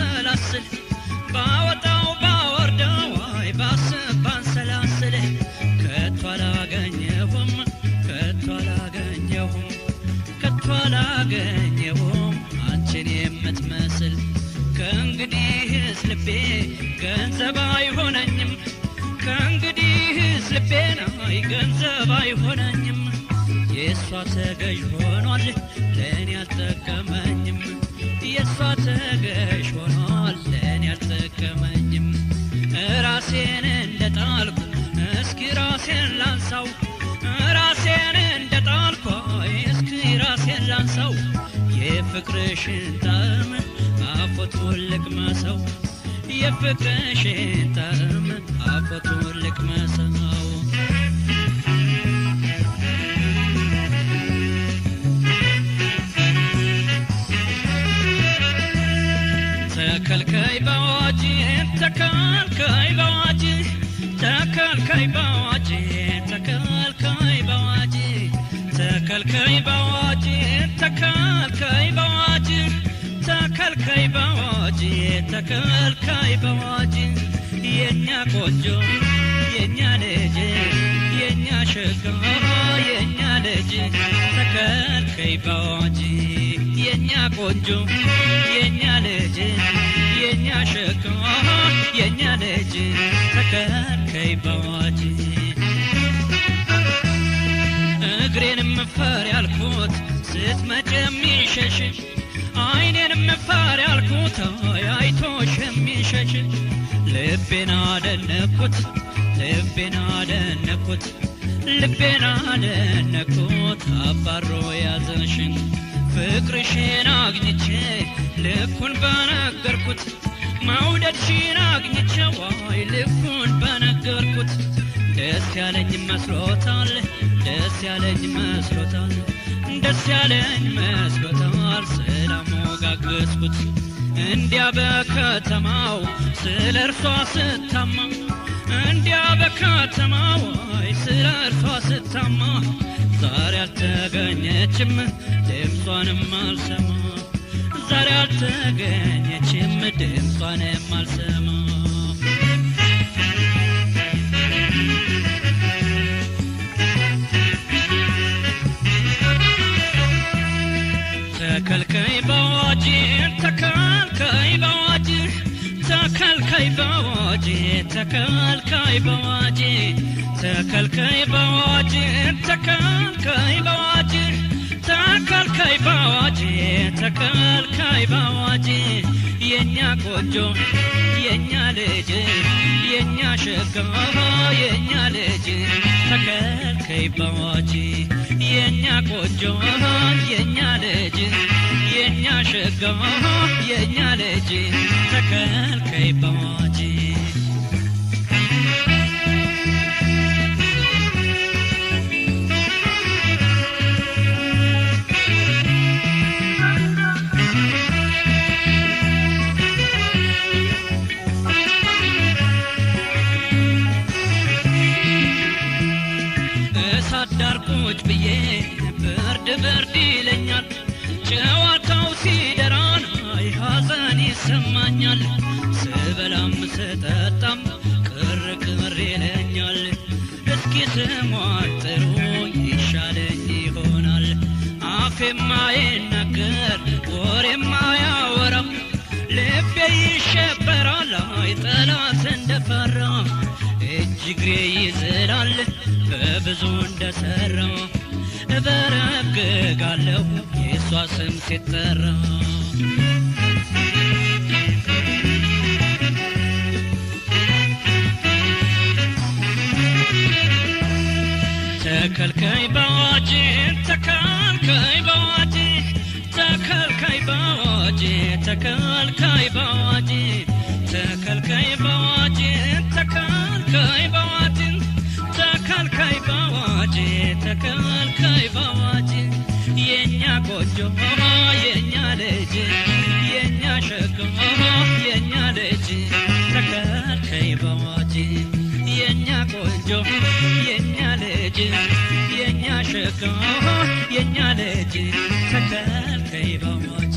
ባሰላስል ባወጣው ባወርደው አይ ባሰላስል ከቶ አላገኘሁም አንቺን የምትመስል ከእንግዲህስ ልቤ ገንዘብ አይሆነኝም ገንዘብ አይሆነኝም የሷ ተገዥ ሆኗል ለኔ አልጠቀመኝም የሷ ተገዥ ሆኗል ለኔ አልጠቀመኝም ራሴን እንደጣልኩ እስኪ ራሴን ላንሳው የፍቅርሽን ጣዕም አፎቱን ልቅመሰው ተከልካይ ባዋጅ ተከልካይ ባዋጅ የኛ ቆንጆ የኛ ልጅ የኛ ሸጋ የኛ ልጅ ተከልካይ ባዋጅ የኛ ቆንጆ የኛ ልጅ የኛ ሸጋ የኛ ልጅ ተከልካይ ባዋጅ እግሬንም ፈር ያልኩት ስትመጪ የሚሸሽ አይኔንም ፈር ያልኩት አይቶሽ የሚሸሽ ልቤን አደነኩት አባሮ ያዘሽን ፍቅርሽን አግኝቼ ልኩን በነገርኩት መውደድሽን አግኝቼ ዋይ ልኩን በነገርኩት ደስ ያለኝ መስሎታል ስላሞጋገስኩት እንዲያ በከተማው ስለርሷ ስታማ ዛሬ አልተገኘችም ድምጿንም አልሰማ ተከልካይ ባዋጅ የኛ ቆንጆ የኛ ልጅ የኛ ሸጋ የኛ ልጅ ተከልካይ ባዋጅ የኛ ቆንጆ የኛ ልጅ የኛ ሸጋ የኛ ልጅ ተከልካይ ባዋጅ ሳዳርኩት ብዬ ብርድ ይለኛል ጨዋታው ሲደራን ሐዘን ይሰማኛል ስበላም ስጠጣም ቅር ይለኛል እስኪ ስሟት ጥሩ ይሻለኝ ይሆናል አፌማ ይናገር ወሬማ ያወራ ልቤ ይሸበራል ጠላት እንደፈራ እጅግሬ ይዝላል በብዙ እንደሰራ በረግጋለሁ የሷ ስም ሲጠራ ተከልካይ ባዋጅ የኛ ቆንጆ የኛ ልጅ የኛ ሸጋ የኛ ልጅ ተከልካይ ባዋጅ የኛ ቆንጆ የኛ ልጅ የኛ ሸጋ የኛ ልጅ ተከልካይ ባዋጅ